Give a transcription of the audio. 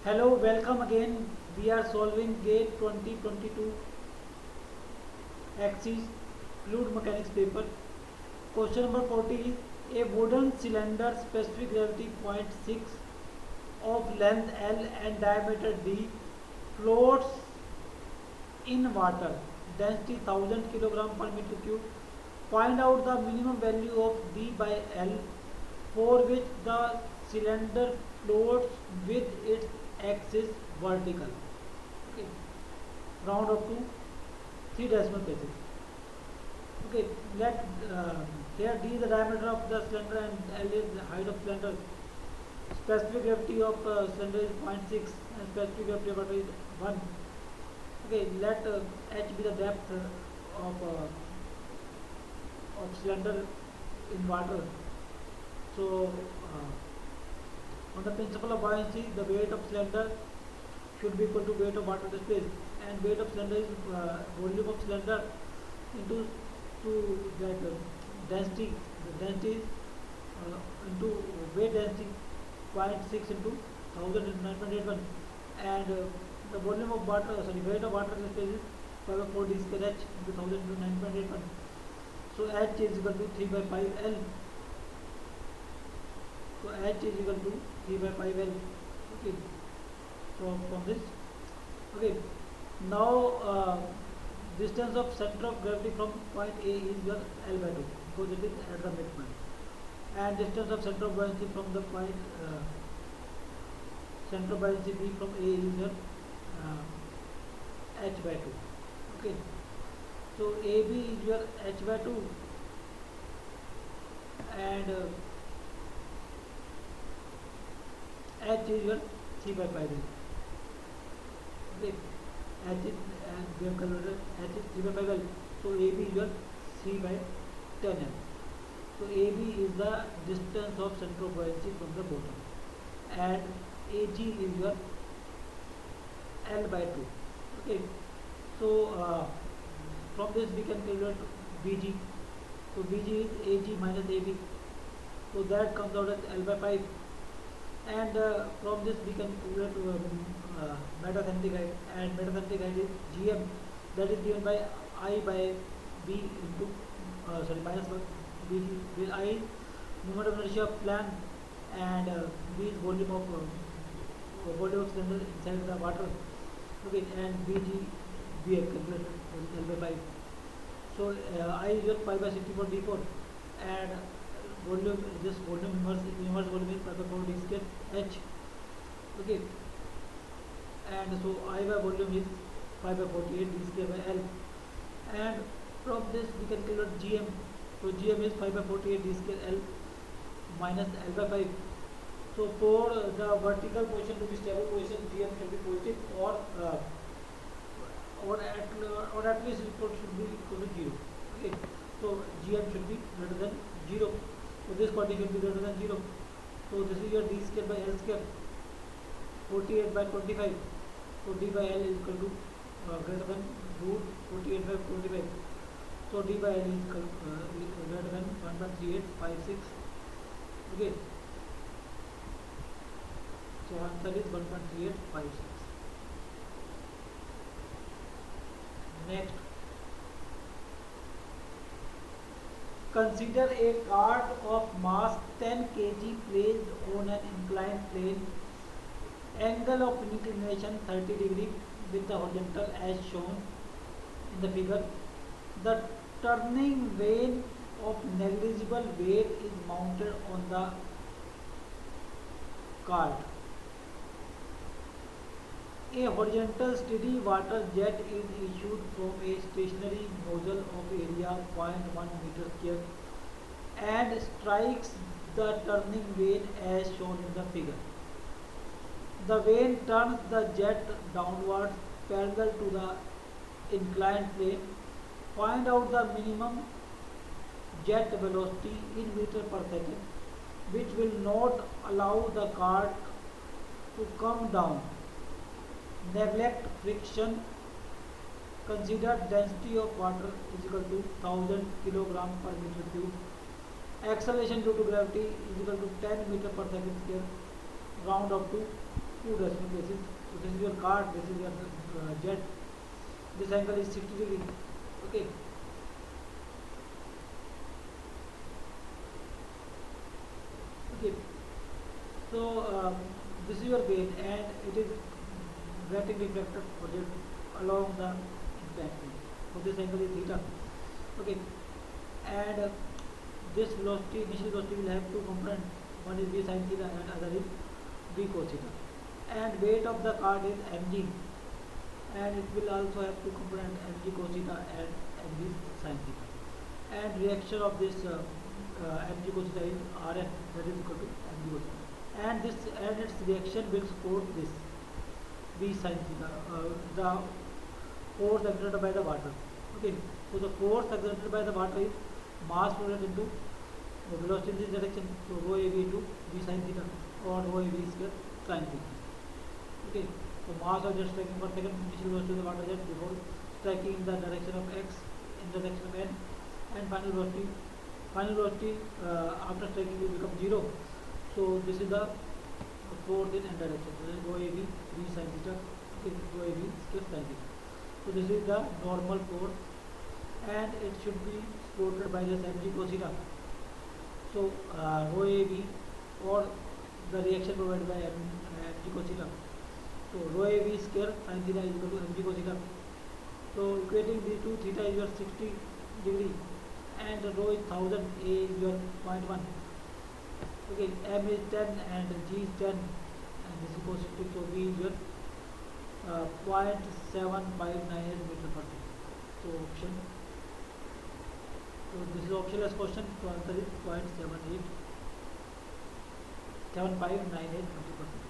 Hello, welcome again. We are solving GATE 2022 Axis Fluid Mechanics paper. Question number 40 is a wooden cylinder specific gravity 0.6 of length L and diameter D floats in water. Density 1000 kg per meter cube. Find out the minimum value of D by L for which the cylinder floats with its axis vertical. Okay, round up to 3 decimal places. Okay, let here D is the diameter of the cylinder and L is the height of cylinder. Specific gravity of cylinder is 0.6 and specific gravity of water is 1. Okay, let H be the depth of cylinder in water. So on the principle of buoyancy, the weight of cylinder should be equal to weight of water displaced, and weight of cylinder is volume of cylinder into to that density. The density is into weight density 0.6 into 1000 into 9.81, and the volume of water, weight of water displaced is 5/4 d square h into 1000 into 9.81. So h is equal to 3 by 5 L. So h is equal to 3 by 5 L. Okay. So from this, okay. Now distance of center of gravity from point A is your L by 2 because it is at the midpoint, and distance of center of buoyancy from the point center of buoyancy B from A is your H by 2. Okay. So AB is your H by 2, and H is your 3 by 5 L. Okay. H is, and we have calculated H is 3 by 5 L. So AB is your 3 by 10 L. So AB is the distance of center of buoyancy from the bottom, and AG is your L by 2. Okay. So from this we can calculate BG. So BG is AG minus AB. So that comes out as L by 5. And from this we can calculate metacentric height, and metacentric height is GM, that is given by I by B into minus BG, where I is moment of inertia of plan, and B is volume of cylinder inside the water. Okay, and BG we have calculated L by 5. So I is your 5 by 64 D4, and volume, this volume inverse volume is 5/4 d square h. Okay, and so I by volume is 5 by 48 d square by L, and from this we can calculate GM. So GM is 5 by 48 d square L minus L by 5. So for the vertical position to be stable position, GM should be positive, or at least it should be equal to 0. Okay, so GM should be greater than 0. So this quantity should be greater than 0. So this is your d square by L square, 48 by 25. So d by L is equal to greater than root 48 by 25. So d by L is greater than 1.3856. Okay. So answer is 1.3856. Next, consider a cart of mass 10 kg placed on an inclined plane, angle of inclination 30 degree with the horizontal as shown in the figure. The turning vane of negligible weight is mounted on the cart. A horizontal steady water jet is issued from a stationary nozzle of area 0.1 meter square and strikes the turning vane as shown in the figure. The vane turns the jet downwards parallel to the inclined plane. Find out the minimum jet velocity in meter per second, which will not allow the cart to come down. Neglect friction. Consider density of water is equal to 1000 kg per meter cube. Acceleration due to gravity is equal to 10 meter per second square. Round up to two decimal places. So this is your card, this is your z. This angle is 60 degree. Okay. Okay. So this is your plane, and it is getting reflected project along the impact plane. So this angle is theta. Okay. And this velocity, initial velocity will have two components. One is v sin theta and other is v cos theta. And weight of the card is mg, and it will also have two components, mg cos theta and mg sin theta. And reaction of this mg cos theta is Rn, that is equal to mg cos theta. And this and its reaction will support this v sin theta, the force exerted by the water. Okay, so the force exerted by the water is mass flow rate into velocity in this direction, so rho av into v sin theta, or rho av square sin theta. Okay, so mass of jet striking per second, initial velocity of the water jet before striking in the direction of x, in the direction of n, and final velocity. Final velocity after striking will become 0. So this is the force in n direction. So this is rho av v sin theta. Okay, rho av square sin theta. So this is the normal force, and it should be supported by this mg cos theta. So rho av, or the reaction provided by mg cos theta. So rho av square sin theta is equal to mg cos theta. So equating these two, theta is your 60 degree, and rho is 1000, a is your 0.1. Okay, m is 10 and g is 10, and this is positive. So v is your 0.7598 meter per second. So option. So this is optionless question. So answer is 0.7598 meter per second.